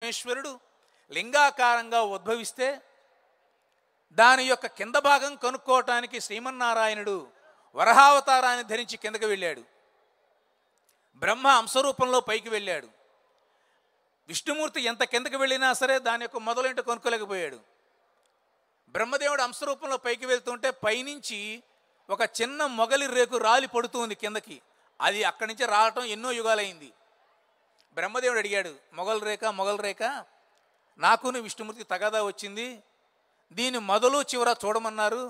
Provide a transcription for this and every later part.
పరమేశ్వరుడు లింగాకారంగా ఉద్భవిస్తే దాని యొక్క కింద భాగం కనుక్కోవటానికి శ్రీమన్నారాయణుడు వరహావతారాన్ని ధరించి కిందకి వెళ్ళాడు. బ్రహ్మ అంశరూపంలో పైకి వెళ్ళాడు. విష్ణుమూర్తి ఎంత కిందకి వెళ్ళినా సరే దాని యొక్క మొదలేంటో కనుక్కోలేకపోయాడు. బ్రహ్మదేవుడు అంశరూపంలో పైకి వెళ్తుంటే పైనుంచి ఒక చిన్న మొగలి రేకు రాలి పడుతుంది కిందకి. అది అక్కడి నుంచి రావటం ఎన్నో యుగాలైంది. బ్రహ్మదేవుడు అడిగాడు, మొగల్ రేఖ నాకును విష్ణుమూర్తి తగాదా వచ్చింది, దీని మొదలు చివర చూడమన్నారు,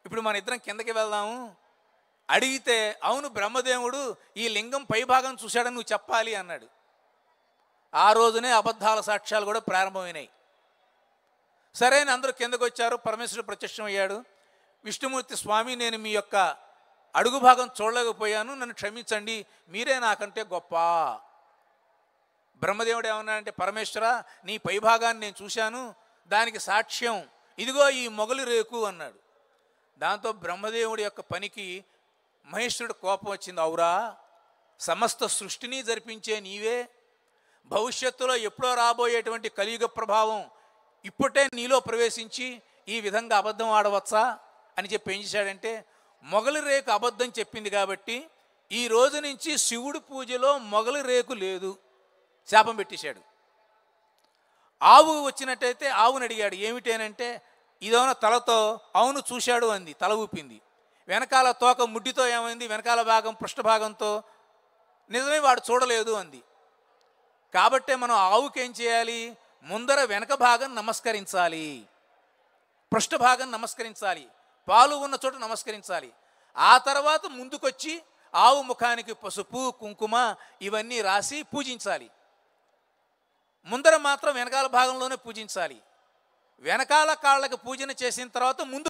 ఇప్పుడు మన ఇద్దరం కిందకి వెళ్దాము. అడిగితే అవును బ్రహ్మదేవుడు ఈ లింగం పైభాగం చూశాడని నువ్వు చెప్పాలి అన్నాడు. ఆ రోజునే అబద్ధాల సాక్ష్యాలు కూడా ప్రారంభమైనాయి. సరే అని అందరూ కిందకు వచ్చారు. పరమేశ్వరుడు ప్రత్యక్షం అయ్యాడు. విష్ణుమూర్తి, స్వామి నేను మీ యొక్క అడుగు భాగం చూడలేకపోయాను, నన్ను క్షమించండి, మీరే నాకంటే గొప్ప. బ్రహ్మదేవుడు ఏమన్నాడంటే, పరమేశ్వర నీ పైభాగాన్ని నేను చూశాను, దానికి సాక్ష్యం ఇదిగో ఈ మొగలి రేకు అన్నాడు. దాంతో బ్రహ్మదేవుడి యొక్క పనికి మహేశ్వరుడు కోపం వచ్చింది. అవురా, సమస్త సృష్టిని జరిపించే నీవే, భవిష్యత్తులో ఎప్పుడో రాబోయేటువంటి కలియుగ ప్రభావం ఇప్పుడే నీలో ప్రవేశించి ఈ విధంగా అబద్ధం ఆడవచ్చా అని చెప్పి ఏం చేశాడంటే, మొగలి రేకు అబద్ధం చెప్పింది కాబట్టి ఈ రోజు నుంచి శివుడి పూజలో మొగలి రేకు లేదు, శాపం పెట్టేశాడు. ఆవు వచ్చినట్టయితే ఆవుని అడిగాడు, ఏమిటేనంటే ఇదేమన్నా తలతో, అవును చూశాడు అంది, తల ఊపింది. వెనకాల తోక ముడ్డితో ఏమైంది, వెనకాల భాగం పృష్ఠభాగంతో, నిజమే వాడు చూడలేదు అంది. కాబట్టే మనం ఆవుకి ఏం చేయాలి, ముందర వెనక భాగం నమస్కరించాలి, పృష్ఠభాగం నమస్కరించాలి, పాలు ఉన్న చోట నమస్కరించాలి. ఆ తర్వాత ముందుకొచ్చి ఆవు ముఖానికి పసుపు కుంకుమ ఇవన్నీ రాసి పూజించాలి. ముందర మాత్రం వెనకాల భాగంలోనే పూజించాలి. వెనకాల కాళ్ళకి పూజన చేసిన తర్వాత ముందు